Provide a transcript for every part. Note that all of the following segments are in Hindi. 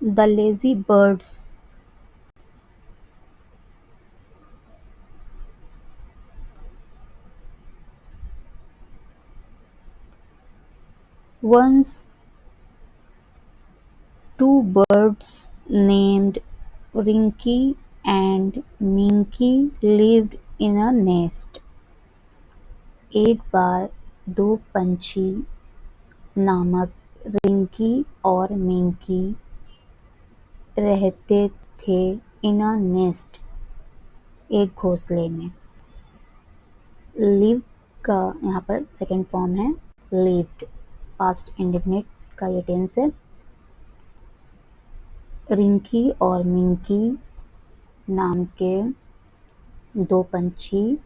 The lazy birds once two birds named Rinky and Minky lived in a nest. एक बार दो पंछी नामक रिंकी और मिंकी रहते थे इन अ नेस्ट, एक घोंसले में। लिव का यहाँ पर सेकेंड फॉर्म है लिव्ड, पास्ट इंडेफिनिट का ये टेंस है। रिंकी और मिंकी नाम के दो पंछी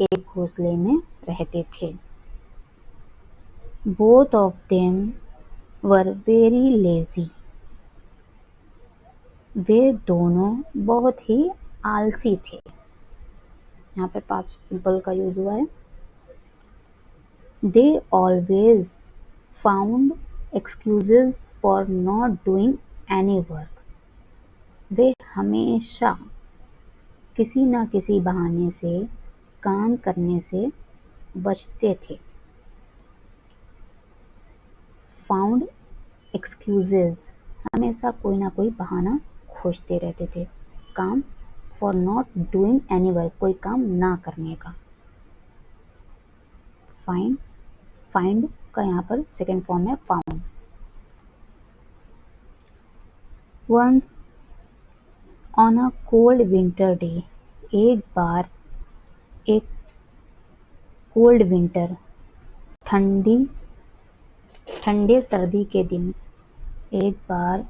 एक घोंसले में रहते थे। Both of them were very lazy, वे दोनों बहुत ही आलसी थे। यहाँ पे पास्ट सिंपल का यूज हुआ है। They always found excuses for not doing any work, वे हमेशा किसी न किसी बहाने से काम करने से बचते थे। फाउंड एक्सक्यूजेज, हमेशा कोई ना कोई बहाना खोजते रहते थे। काम, for not doing any work, कोई काम ना करने का। फाइंड, फाइंड का यहाँ पर सेकेंड फॉर्म है found. Once on a cold winter day, एक बार एक कोल्ड विंटर, ठंडे सर्दी के दिन, एक बार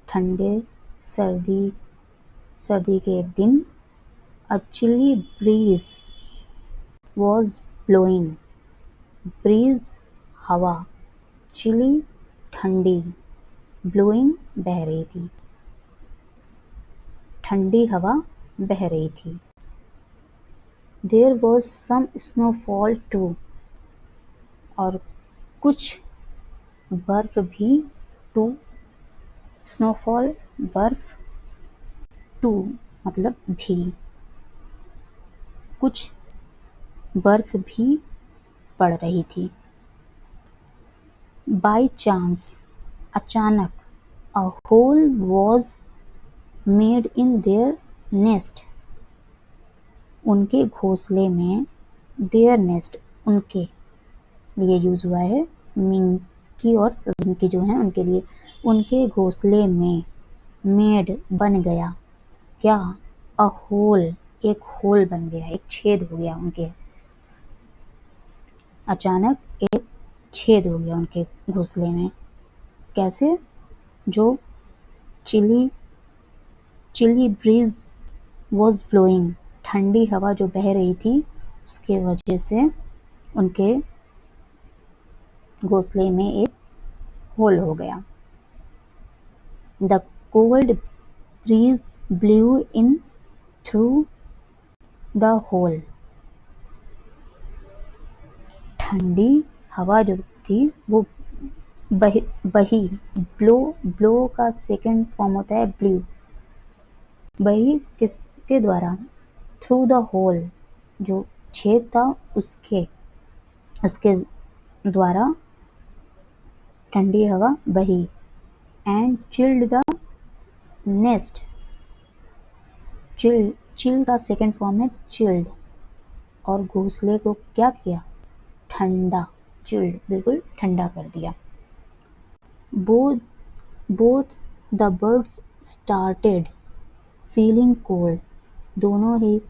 ठंडे सर्दी के दिन, a chilly breeze was blowing, breeze हवा, चिली ठंडी, ब्लोइंग बह रही थी, ठंडी हवा बह रही थी। There was some snowfall too, और कुछ बर्फ भी, टू स्नोफॉल बर्फ, टू मतलब भी, कुछ बर्फ भी पड़ रही थी। बाय चांस, अचानक, a whole was made in their nest, उनके घोंसले में, देयर नेस्ट उनके लिए यूज हुआ है। मिंकी और रिंकी जो हैं उनके लिए, उनके घोंसले में मेड बन गया, क्या, अ होल, एक होल बन गया, एक छेद हो गया उनके, अचानक एक छेद हो गया उनके घोंसले में। कैसे, जो चिली ब्रीज वॉज ब्लोइंग, ठंडी हवा जो बह रही थी उसके वजह से उनके घोंसले में एक होल हो गया। The cold breeze blew in through the hole, ठंडी हवा जो थी वो बही, ब्लो का सेकेंड फॉर्म होता है ब्लू, बही किसके द्वारा, थ्रू द होल, जो छेद था उसके द्वारा ठंडी हवा बही। And chilled the nest, chill का सेकेंड फॉर्म है चिल्ड, और घोंसले को क्या किया, ठंडा, चिल्ड बिल्कुल ठंडा कर दिया। Both the birds started feeling cold, दोनों ही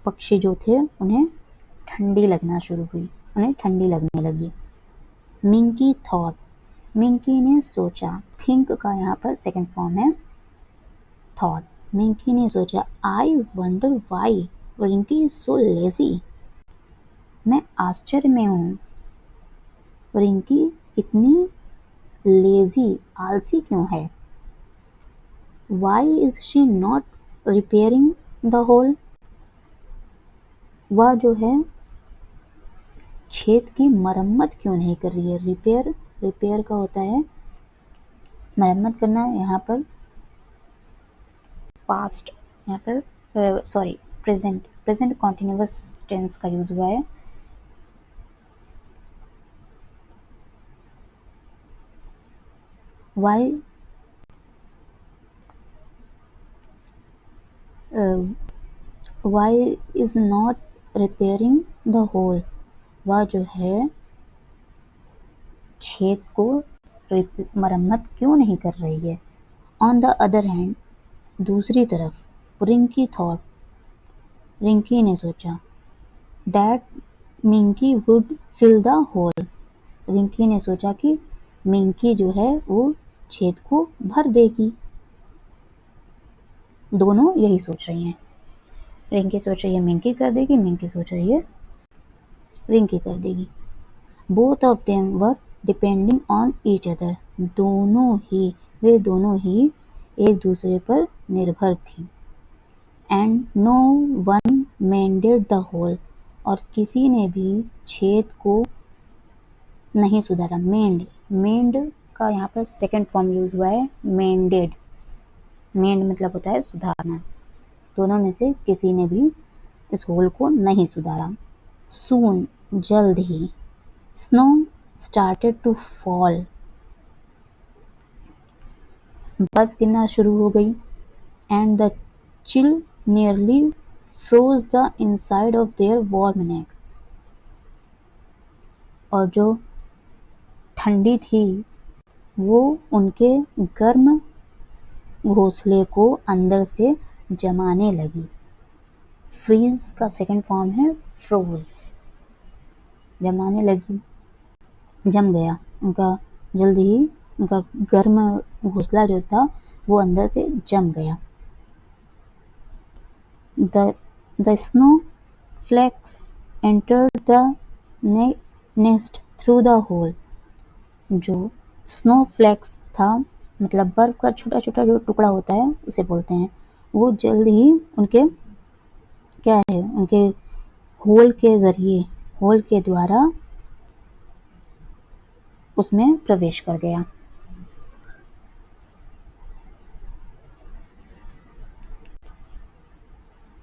पक्षी जो थे उन्हें ठंडी लगना शुरू हुई, उन्हें ठंडी लगने लगी। मिंकी थॉट, मिंकी ने सोचा, थिंक का यहाँ पर सेकेंड फॉर्म है थॉट, मिंकी ने सोचा, I wonder why Rinki is so lazy, मैं आश्चर्य में हूँ रिंकी इतनी लेजी, आलसी क्यों है। Why is she not repairing the hole, वह जो है छेद की मरम्मत क्यों नहीं कर रही है। रिपेयर का होता है मरम्मत करना यहाँ पर पास्ट, यहाँ पर सॉरी प्रेजेंट कॉन्टिन्यूअस टेंस का यूज हुआ है। Why is not repairing the hole, वह जो है छेद को मरम्मत क्यों नहीं कर रही है। ऑन द अदर हैंड, दूसरी तरफ रिंकी थॉट, रिंकी ने सोचा, that Minki would fill the hole, Rinki ने सोचा कि मिंकी जो है वो छेद को भर देगी। दोनों यही सोच रही हैं, रिंकी सोच रही है मिंकी कर देगी, मिंकी सोच रही है रिंकी कर देगी। Both of them were depending on each other, वे दोनों ही एक दूसरे पर निर्भर थी। And no one mended the hole, और किसी ने भी छेद को नहीं सुधारा। मेंड का यहाँ पर सेकंड फॉर्म यूज हुआ है, मेंडेड। मेंड मतलब होता है सुधारना। दोनों में से किसी ने भी इस होल को नहीं सुधारा। सून, जल्द ही, स्नो स्टार्टेड टू फॉल, बर्फ गिरना शुरू हो गई। And the chill nearly froze the inside of their warm necks, और जो ठंडी थी वो उनके गर्म घोंसले को अंदर से जमाने लगी। फ्रीज का सेकंड फॉर्म है फ्रोज, जमाने लगी, जम गया। उनका जल्द ही उनका गर्म घोंसला जो था वो अंदर से जम गया। The snowflakes entered the nest through the hole, जो स्नो फ्लेक्स था मतलब बर्फ का छोटा छोटा जो टुकड़ा होता है उसे बोलते हैं, वो जल्द ही उनके क्या है उनके होल के द्वारा उसमें प्रवेश कर गया।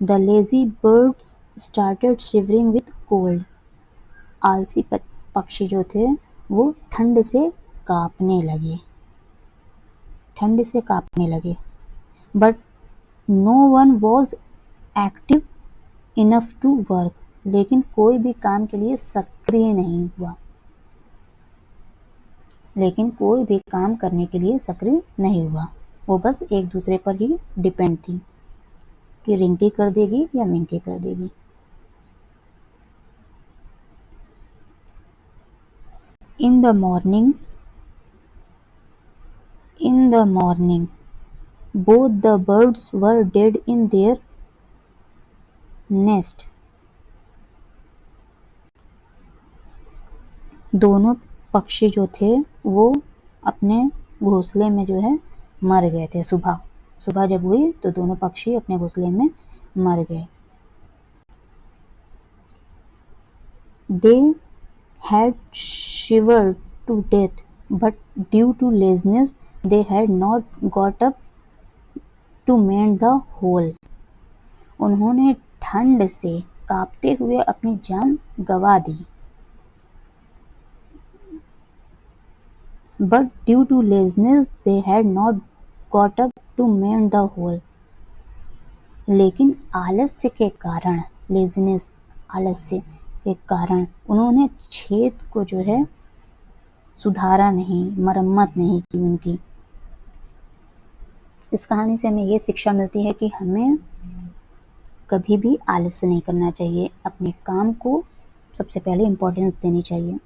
The lazy birds started shivering with cold, आलसी पक्षी जो थे वो ठंड से कांपने लगे। But no one was active enough to work, लेकिन कोई भी काम के लिए सक्रिय नहीं हुआ। वो बस एक दूसरे पर ही डिपेंड थी कि रिंकी कर देगी या मिंकी कर देगी। In the morning both the birds were dead in their nest, दोनों पक्षी जो थे वो अपने घोंसले में जो है मर गए थे। सुबह जब हुई तो दोनों पक्षी अपने घोंसले में मर गए। They had shivered to death, but due to laziness they had not got up to mend the hole, उन्होंने ठंड से कांपते हुए अपनी जान गंवा दी। But due to laziness they had not got up to mend the hole, लेकिन आलस्य के कारण उन्होंने छेद को जो है सुधारा नहीं, मरम्मत नहीं की उनकी। इस कहानी से हमें ये शिक्षा मिलती है कि हमें कभी भी आलस्य नहीं करना चाहिए, अपने काम को सबसे पहले इम्पोर्टेंस देनी चाहिए।